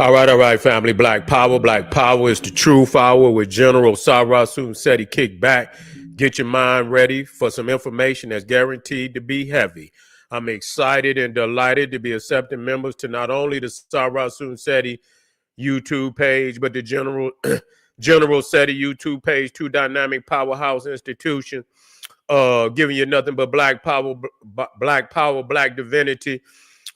All right, family. Black Power. Black Power is the truth hour with General Sarasu Seti. Kick back. Get your mind ready for some information that's guaranteed to be heavy. I'm excited and delighted to be accepting members to not only the Sarasu Seti YouTube page, but the General Seti YouTube page, two dynamic powerhouse institutions, giving you nothing but black power, black divinity.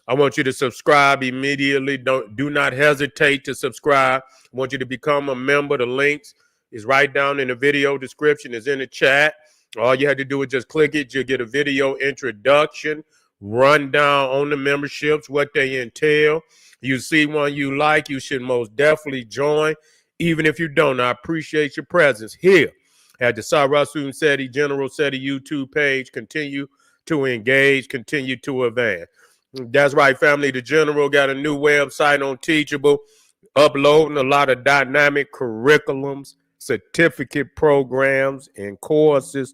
I want you to subscribe immediately. Do not hesitate to subscribe. I want you to become a member. The links is right down in the video description. Is in the chat. All you have to do is just click it. You'll get a video introduction, rundown on the memberships, what they entail. You see one you like, you should most definitely join. Even if you don't, I appreciate your presence here at the Sarasun Seti General Seti YouTube page. Continue to engage, continue to advance. That's right, family. The General got a new website on Teachable, uploading a lot of dynamic curriculums, certificate programs, and courses.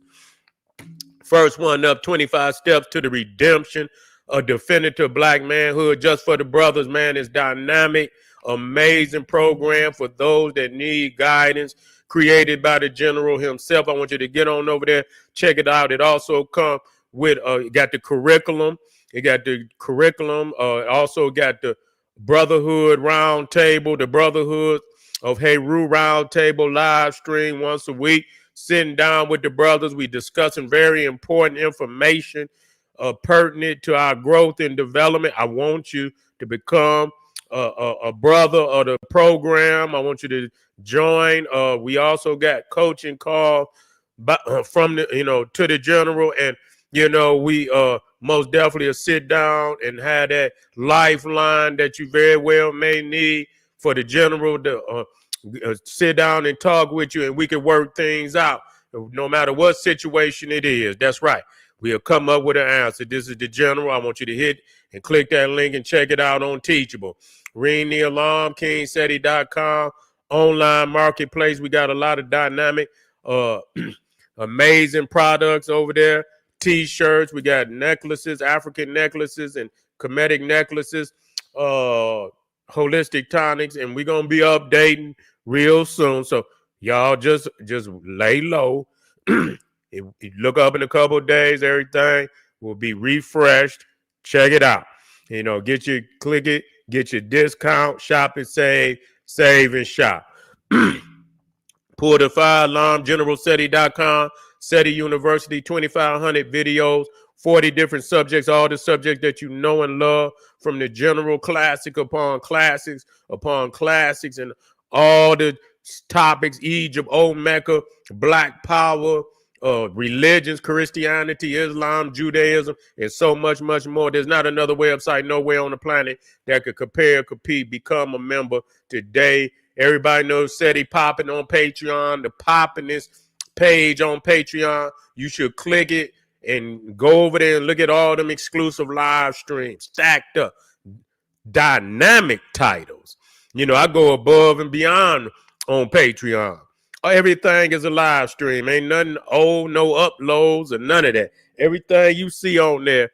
First one up, 25 Steps to the Redemption, a definitive black manhood just for the brothers, man. It's dynamic, amazing program for those that need guidance, created by the General himself. I want you to get on over there, check it out. It also comes with, got the curriculum. It got the curriculum. Also got the Brotherhood Roundtable, the Brotherhood of Heru Roundtable live stream once a week. Sitting down with the brothers, we discussing very important information pertinent to our growth and development. I want you to become a brother of the program. I want you to join. We also got coaching calls from the to the General, and we most definitely sit down and have that lifeline that you very well may need for the General to sit down and talk with you, and we can work things out no matter what situation it is. That's right. We'll come up with an answer. This is the General. I want you to hit and click that link and check it out on Teachable. Ring the alarm, kingseti.com, online marketplace. We got a lot of dynamic, amazing products over there. T-shirts, we got necklaces, African necklaces, and Kemetic necklaces, holistic tonics, and we're gonna be updating real soon. So y'all just lay low. Look up in a couple of days, everything will be refreshed. Check it out. Click it, get your discount, shop and save and shop. Pull the fire alarm, generalseti.com. SETI University, 2,500 videos, 40 different subjects, all the subjects that you know and love, from the General classic upon classics, and all the topics, Egypt, Old Mecca, Black Power, religions, Christianity, Islam, Judaism, and so much, much more. There's not another website nowhere on the planet that could compare, compete. Become a member today. Everybody knows SETI popping on Patreon, the poppinest page on Patreon. You should click it and go over there and look at all them exclusive live streams, stacked up, dynamic titles. I go above and beyond on Patreon. Everything is a live stream. Ain't nothing old, no uploads or none of that. Everything you see on there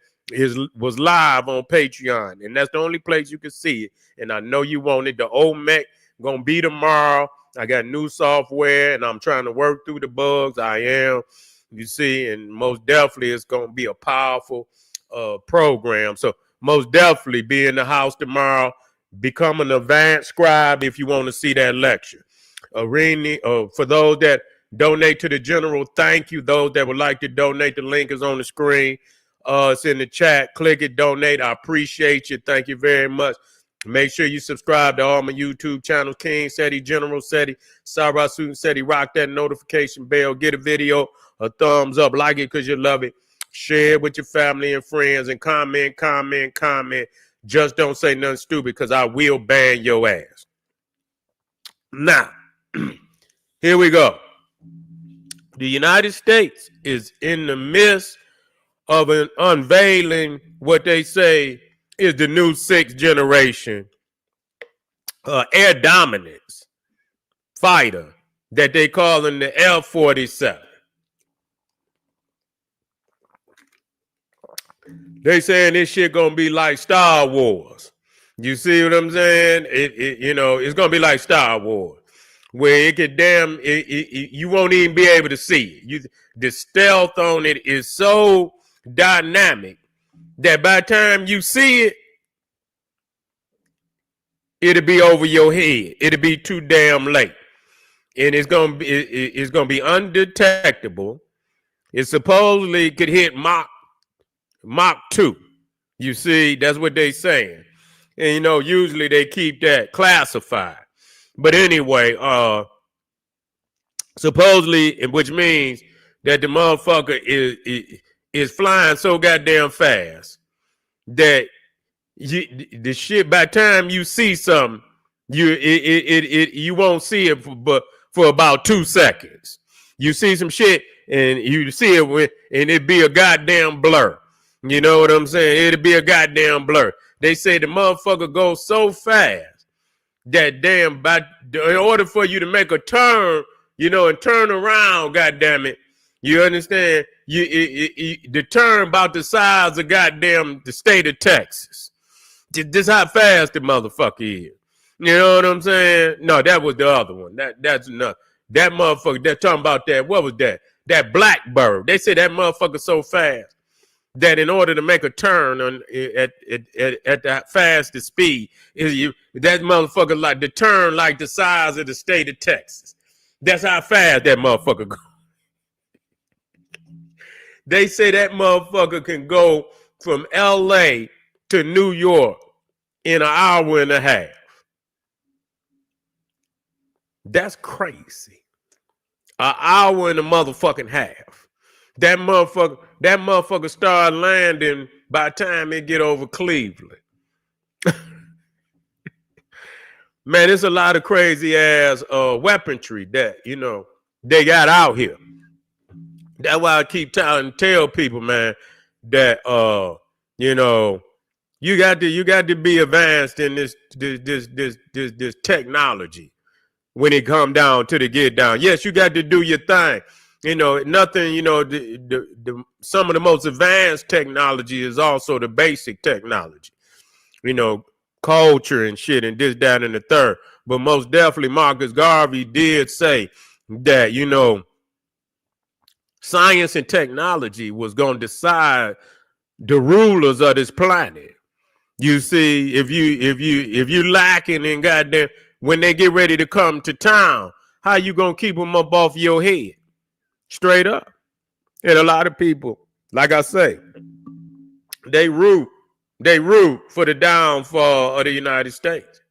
was live on Patreon, and that's the only place you can see it. And I know you want it. The old Mac gonna be tomorrow. I got new software, and I'm trying to work through the bugs. I am, you see, and most definitely it's going to be a powerful program. So most definitely be in the house tomorrow. Become an advanced scribe if you want to see that lecture. For those that donate to the General, thank you. Those that would like to donate, the link is on the screen. It's in the chat. Click it, donate. I appreciate you. Thank you very much. Make sure you subscribe to all my YouTube channels, King Seti, General Seti, Sarasun Seti. Rock that notification bell. Get a video a thumbs up. Like it because you love it. Share it with your family and friends, and comment. Just don't say nothing stupid, because I will ban your ass. Now, here we go. The United States is in the midst of unveiling what they say is the new sixth generation air dominance fighter that they calling the F-47. They saying this shit gonna be like Star Wars. You see what I'm saying? It's gonna be like Star Wars, where it could you won't even be able to see it. The stealth on it is so dynamic that by the time you see it, it'll be over your head. It'll be too damn late, and it's gonna be undetectable. It supposedly could hit Mach 2. You see, that's what they saying. And usually they keep that classified. But anyway, supposedly, which means that the motherfucker is flying so goddamn fast that the shit, by the time you see something, you won't see it for about 2 seconds. You see some shit and you see it and it be a goddamn blur. You know what I'm saying? It'll be a goddamn blur. They say the motherfucker goes so fast that in order for you to make a turn, and turn around, goddamn it, you understand? The turn about the size of goddamn the state of Texas. This how fast the motherfucker is. You know what I'm saying? No, that was the other one. That's enough. That motherfucker, they're talking about that. What was that? That Blackbird. They said that motherfucker so fast that in order to make a turn at the fastest speed, that motherfucker like the turn like the size of the state of Texas. That's how fast that motherfucker goes. They say that motherfucker can go from LA to New York in an hour and a half. That's crazy. An hour and a motherfucking half. That motherfucker start landing by the time it get over Cleveland. Man, it's a lot of crazy ass weaponry that they got out here. That's why I keep tell people, man, that you got to be advanced in this technology when it come down to the get down. Yes, you got to do your thing. Nothing. Some of the most advanced technology is also the basic technology. Culture and shit and this, that, and the third. But most definitely, Marcus Garvey did say that science and technology was going to decide the rulers of this planet. You see, if you lacking in goddamn, when they get ready to come to town, how you gonna keep them up off your head? Straight up. And a lot of people, like I say, they root for the downfall of the United States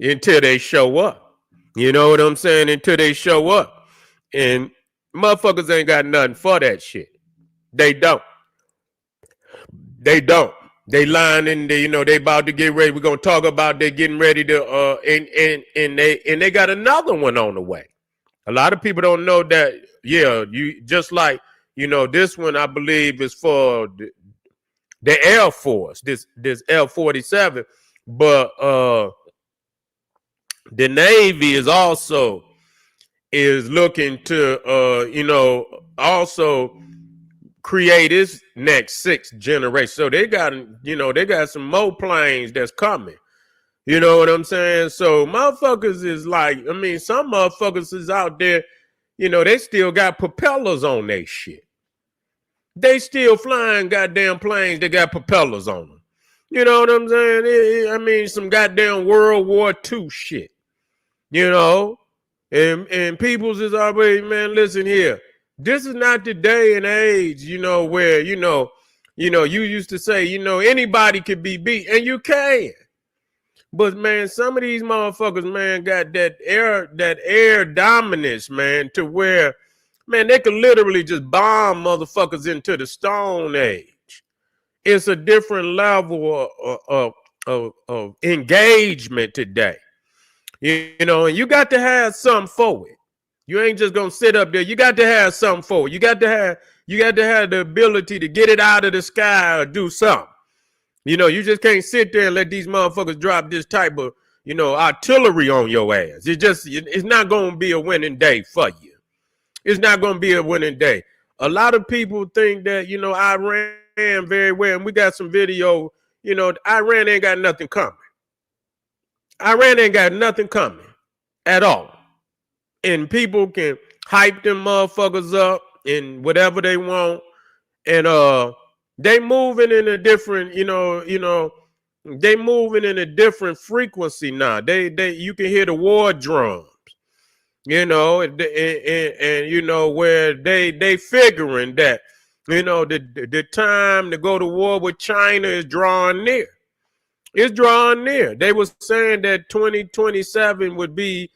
until they show up. You know what I'm saying? Until they show up. And motherfuckers ain't got nothing for that shit. They don't. They lying and they about to get ready. We're gonna talk about they getting ready to and they got another one on the way. A lot of people don't know that. Yeah, you just like this one I believe is for the Air Force. This F-47, but the Navy is also looking to also create its next 6th generation. So they got some more planes that's coming. You know what I'm saying? So motherfuckers is like, some motherfuckers is out there, they still got propellers on their shit. They still flying goddamn planes that got propellers on them. You know what I'm saying? Some goddamn World War II shit. And people's is always, man, listen here. This is not the day and age, where, you used to say, anybody could be beat, and you can. But man, some of these motherfuckers, man, got that air dominance, man, to where, man, they could literally just bomb motherfuckers into the Stone Age. It's a different level of engagement today. And you got to have something for it. You ain't just gonna sit up there. You got to have something for it. You got to have the ability to get it out of the sky or do something. You just can't sit there and let these motherfuckers drop this type of, artillery on your ass. It's not gonna be a winning day for you. It's not gonna be a winning day. A lot of people think that, Iran very well, and we got some video, Iran ain't got nothing coming. Iran ain't got nothing coming at all. And people can hype them motherfuckers up and whatever they want. And they moving in a different, they moving in a different frequency now. They you can hear the war drums, and where they figuring that, the time to go to war with China is drawing near. It's drawing near. They were saying that 2027 would be,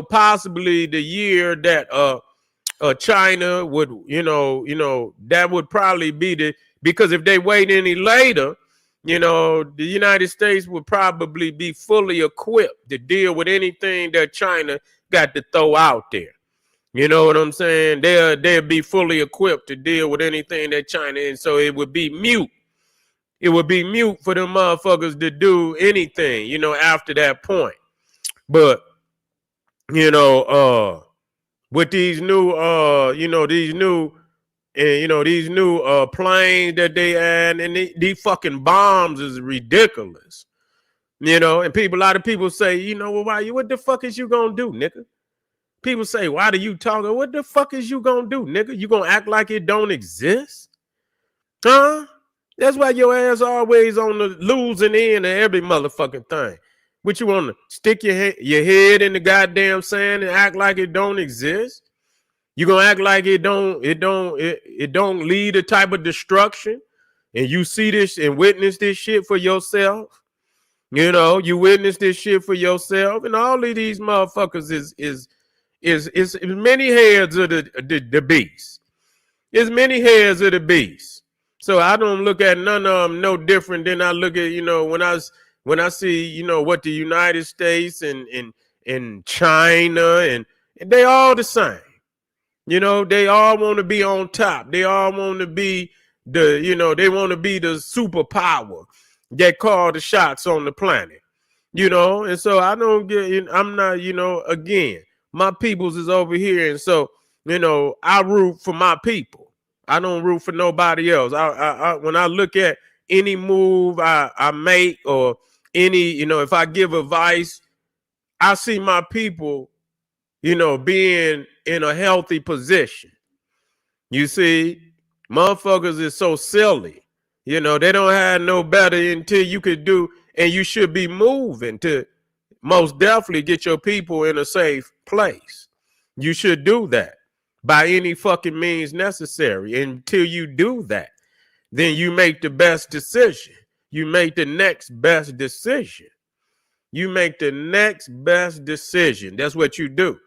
possibly the year that China would, that would probably be because if they wait any later, the United States would probably be fully equipped to deal with anything that China got to throw out there. You know what I'm saying? They'll be fully equipped to deal with anything that China, and so it would be mute. It would be mute for them motherfuckers to do anything, after that point. But, with these new, these new planes that they add, and these fucking bombs is ridiculous. And a lot of people say, what the fuck is you gonna do, nigga? People say, why do you talk? What the fuck is you gonna do, nigga? You gonna act like it don't exist? Huh? That's why your ass always on the losing end of every motherfucking thing. What you want to stick your head in the goddamn sand and act like it don't exist? You gonna act like it don't lead a type of destruction, and you see this and witness this shit for yourself. You witness this shit for yourself, and all of these motherfuckers is many heads of the beast. It's many heads of the beast. So I don't look at none of them no different than I look at, when I see, what the United States and China and they all the same. They all want to be on top. They all want to be they want to be the superpower that call the shots on the planet. And so I don't get, I'm not, again, my peoples is over here. And so, I root for my people. I don't root for nobody else. I when I look at any move I make or any, if I give advice, I see my people, being in a healthy position. You see, motherfuckers is so silly. They don't have no better until you could do, and you should be moving to most definitely get your people in a safe place. You should do that by any fucking means necessary. Until you do that, then you make the best decision. You make the next best decision. You make the next best decision. That's what you do.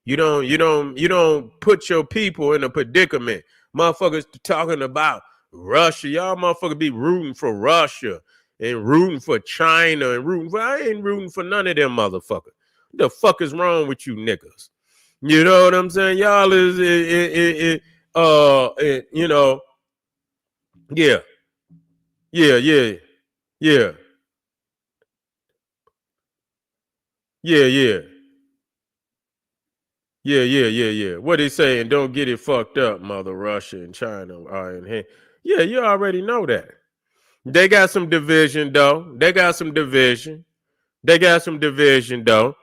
You don't put your people in a predicament. Motherfuckers talking about Russia. Y'all motherfuckers be rooting for Russia and rooting for China and I ain't rooting for none of them motherfuckers. What the fuck is wrong with you niggas? You know what I'm saying? Y'all is yeah. Yeah. Yeah. What they saying? Don't get it fucked up, mother Russia and China are in here. Yeah, you already know that. They got some division though. They though.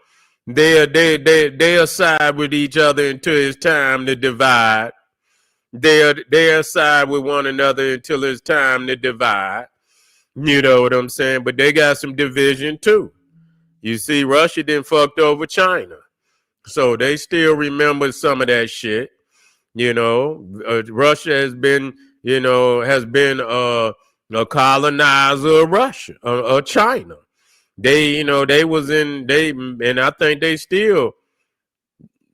They'll side with each other until it's time to divide. They'll side with one another until it's time to divide. You know what I'm saying? But they got some division too. You see, Russia didn't fucked over China. So they still remember some of that shit. Russia has been a colonizer of Russia, of China. They and I think they still,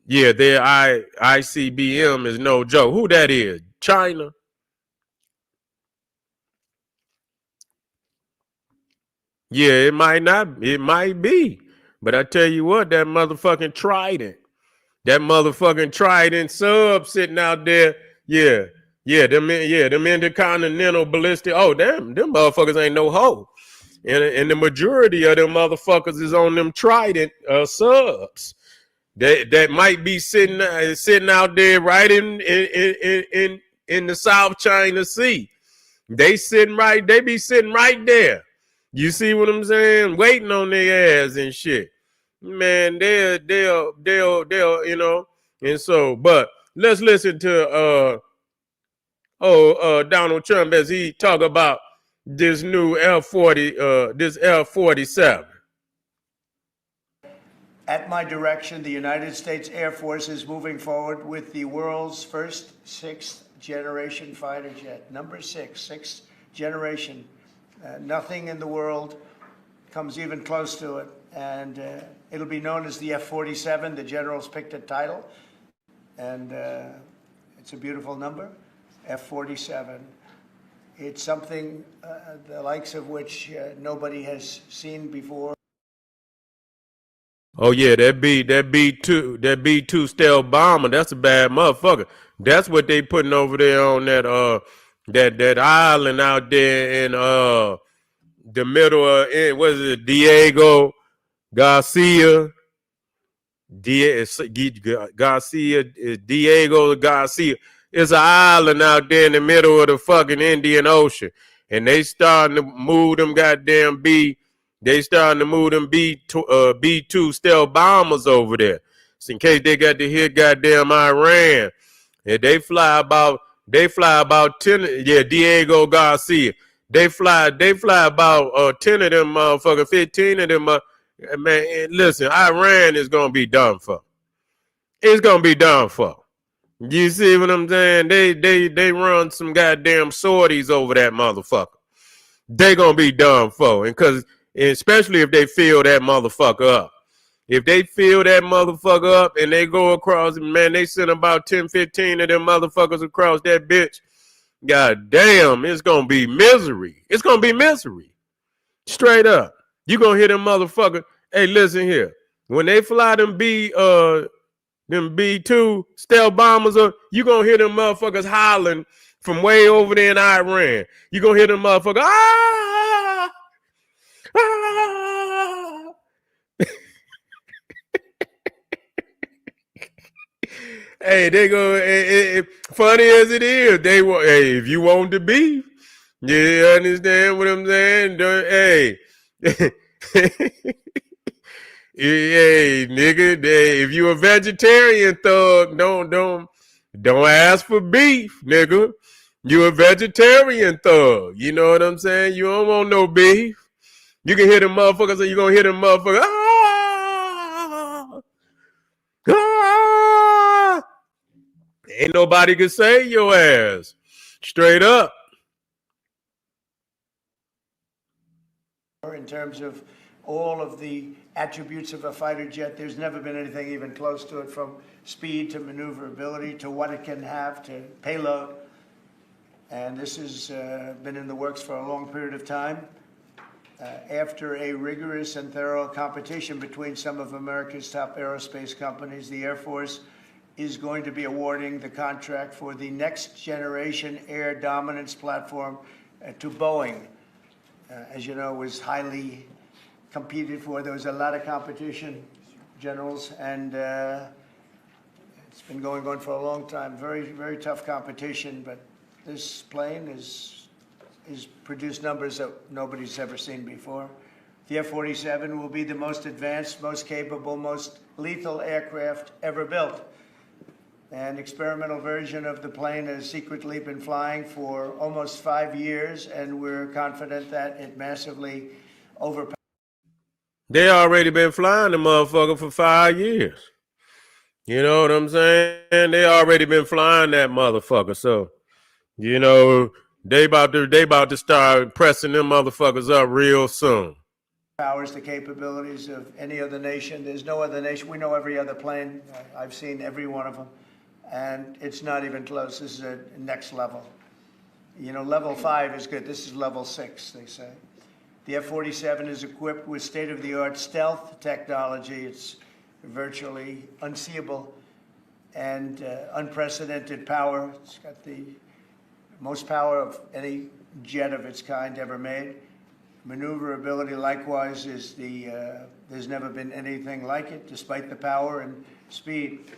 their ICBM is no joke. Who that is? China? Yeah, it might be. But I tell you what, that motherfucking Trident sub sitting out there, them intercontinental ballistic. Oh, damn, them motherfuckers ain't no hoe. And the majority of them motherfuckers is on them Trident subs. That might be sitting out there right in the South China Sea. They be sitting right there. You see what I'm saying? Waiting on their ass and shit. Man, they'll, you know. And so, but let's listen to Donald Trump as he talk about this new this F-47. At my direction, the United States Air Force is moving forward with the world's first sixth-generation fighter jet. Number sixth generation. Nothing in the world comes even close to it. And it'll be known as the F-47. The generals picked a title. And it's a beautiful number, F-47. It's something the likes of which nobody has seen before. Oh yeah, that B2 stealth bomber, that's a bad motherfucker. That's what they putting over there on that island out there in the middle of what is it, Diego Garcia. Garcia, Diego Garcia. It's an island out there in the middle of the fucking Indian Ocean. And they starting to move them goddamn B2 stealth bombers over there. So in case they got to hit goddamn Iran. And they fly about 10, yeah, Diego Garcia. They fly about 10 of them motherfuckers, 15 of them. Man, listen, Iran is gonna be done for. It's gonna be done for. You see what I'm saying? They run some goddamn sorties over that motherfucker. They gonna be done for, and cause especially if they fill that motherfucker up. If they fill that motherfucker up and they go across, man, they send about 10, 15 of them motherfuckers across that bitch. God damn, it's gonna be misery. It's gonna be misery. Straight up. You gonna hear them motherfucker. Hey, listen here. When they fly them B2 stealth bombers up, you gonna hear them motherfuckers hollering from way over there in Iran. You gonna hear them motherfuckers, ah, ah. Hey, they go, funny as it is, they want, hey, if you want the beef, you understand what I'm saying? Hey, hey, nigga, if you a vegetarian thug, don't ask for beef, nigga. You a vegetarian thug. You know what I'm saying? You don't want no beef. You can hear them motherfuckers, and you gonna hear them motherfuckers. Ah, ah. Ain't nobody can save your ass. Straight up. In terms of all of the attributes of a fighter jet, there's never been anything even close to it, from speed to maneuverability to what it can have to payload. And this has been in the works for a long period of time. After a rigorous and thorough competition between some of America's top aerospace companies, the Air Force is going to be awarding the contract for the next generation air dominance platform to Boeing. As you know, was highly competed for. There was a lot of competition, generals, and it's been going on for a long time. Very, very tough competition, but this plane is produced numbers that nobody's ever seen before. The F-47 will be the most advanced, most capable, most lethal aircraft ever built. An experimental version of the plane has secretly been flying for almost 5 years, and we're confident that it massively overpowers. They already been flying the motherfucker for 5 years. You know what I'm saying? They already been flying that motherfucker. So, you know, they about to start pressing them motherfuckers up real soon. Powers the capabilities of any other nation. There's no other nation. We know every other plane. I've seen every one of them. And it's not even close. This is a next level. You know, level 5 is good. This is level 6, they say. The F-47 is equipped with state-of-the-art stealth technology. It's virtually unseeable and unprecedented power. It's got the most power of any jet of its kind ever made. Maneuverability, likewise, is there's never been anything like it, despite the power and speed.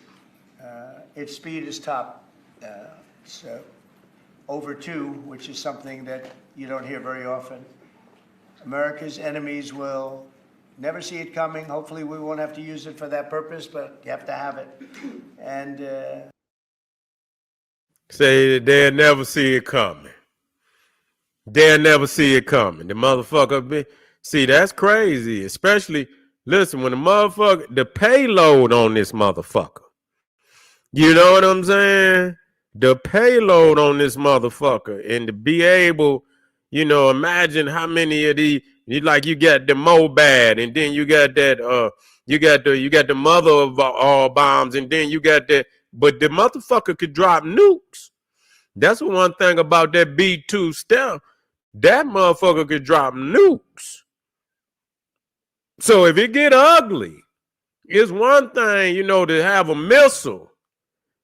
Its speed is top. It's over 2, which is something that you don't hear very often. America's enemies will never see it coming. Hopefully we won't have to use it for that purpose, but you have to have it. And say they'll never see it coming. They'll never see it coming. The motherfucker be, see, that's crazy. Especially, listen, when the payload on this motherfucker. You know what I'm saying? The payload on this motherfucker, and to be able, imagine how many of these, like you got the Mobad, and then you got that, you got the mother of all bombs, and then you got that, but the motherfucker could drop nukes. That's one thing about that B2 stealth. That motherfucker could drop nukes. So if it get ugly, it's one thing, to have a missile.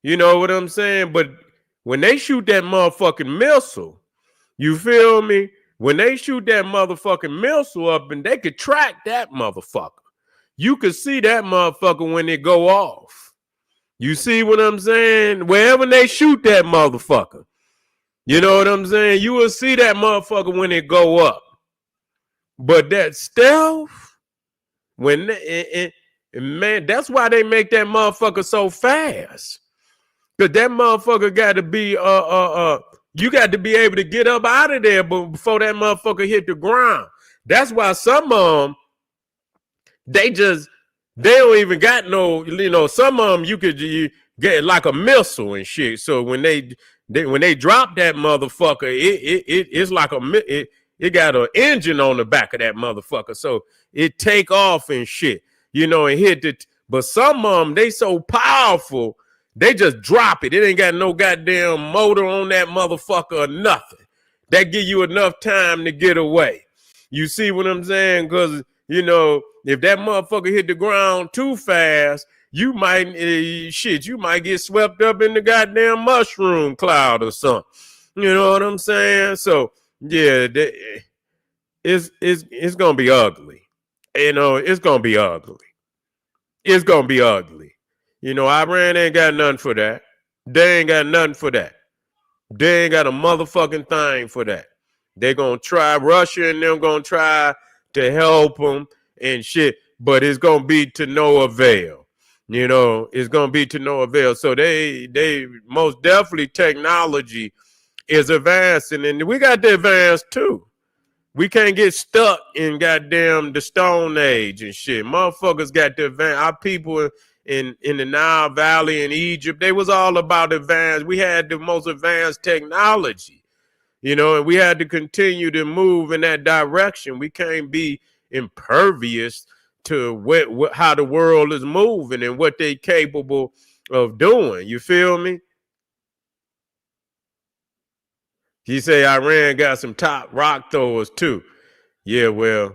You know what I'm saying? But when they shoot that motherfucking missile, you feel me? When they shoot that motherfucking missile up and they could track that motherfucker. You could see that motherfucker when it go off. You see what I'm saying? Wherever they shoot that motherfucker. You know what I'm saying? You will see that motherfucker when it go up. But that stealth, when man, that's why they make that motherfucker so fast. Because that motherfucker got to be, you got to be able to get up out of there before that motherfucker hit the ground. That's why some of them, they don't even got no, some of them you get like a missile and shit. So when they drop that motherfucker, it's like it got an engine on the back of that motherfucker. So it take off and shit, and hit it. But some of them, they so powerful, they just drop it. It ain't got no goddamn motor on that motherfucker or nothing. That give you enough time to get away. You see what I'm saying? Because, if that motherfucker hit the ground too fast, you might get swept up in the goddamn mushroom cloud or something. You know what I'm saying? So, yeah, it's going to be ugly. It's going to be ugly. It's going to be ugly. Iran ain't got nothing for that. They ain't got nothing for that. They ain't got a motherfucking thing for that. They gonna try, Russia and them gonna try to help them and shit, but it's gonna be to no avail. It's gonna be to no avail. So they most definitely, technology is advancing, and we got to advance too. We can't get stuck in goddamn the Stone Age and shit. Motherfuckers got to advance. Our people in the Nile Valley in Egypt, they was all about advance. We had the most advanced technology, and we had to continue to move in that direction. We can't be impervious to how the world is moving and what they capable of doing. You feel me? He say Iran got some top rock throwers too. Yeah, well,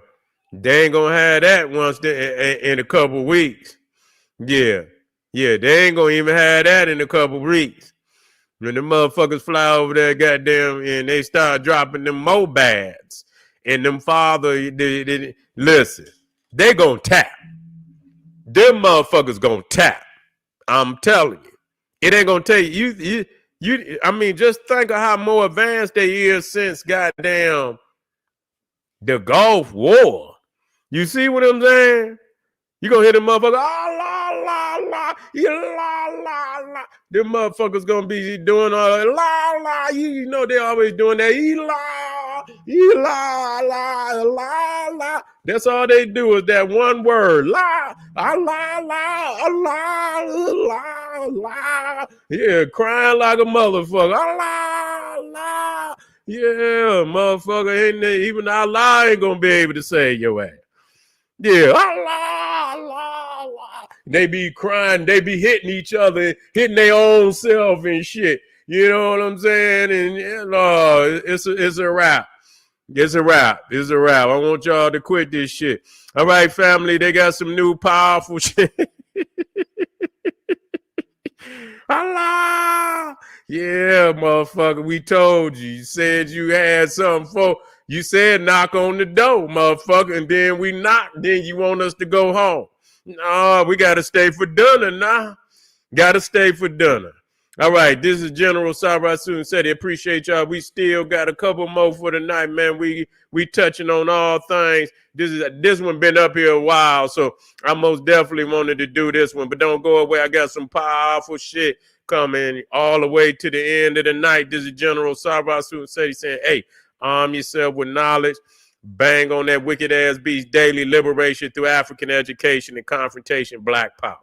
they ain't gonna have that in a couple weeks. Yeah, they ain't gonna even have that in a couple weeks. When the motherfuckers fly over there, goddamn, and they start dropping them Mobads and them listen, they gonna tap. Them motherfuckers gonna tap. I'm telling you, it ain't gonna take you. I mean, just think of how more advanced they is since goddamn the Gulf War. You see what I'm saying? You gonna hear them motherfuckers, la, la, la, la, la, la. Them motherfuckers gonna be doing all that, la, la. You know they always doing that, la, la, la, la. That's all they do is that one word, la, la, la, la, la, la. Yeah, crying like a motherfucker, la, la. Yeah, motherfucker, ain't there, even Allah ain't gonna be able to save your ass. Yeah, Allah, Allah, Allah. They be crying, they be hitting each other, hitting their own self and shit. You know what I'm saying? And it's a wrap. It's a wrap. It's a wrap. I want y'all to quit this shit. All right, family, they got some new powerful shit. Allah. Yeah, motherfucker, we told you. You said you had something for. You said knock on the door, motherfucker, and then we knocked. Then you want us to go home. No, we got to stay for dinner now. Got to stay for dinner. All right, this is General Sarasun said. Appreciate y'all. We still got a couple more for the night, man. We touching on all things. This one been up here a while, so I most definitely wanted to do this one. But don't go away. I got some powerful shit coming all the way to the end of the night. This is General Sarasun said. He's saying, "Hey, arm yourself with knowledge. Bang on that wicked ass beast daily. Liberation through African education and confrontation. Black power."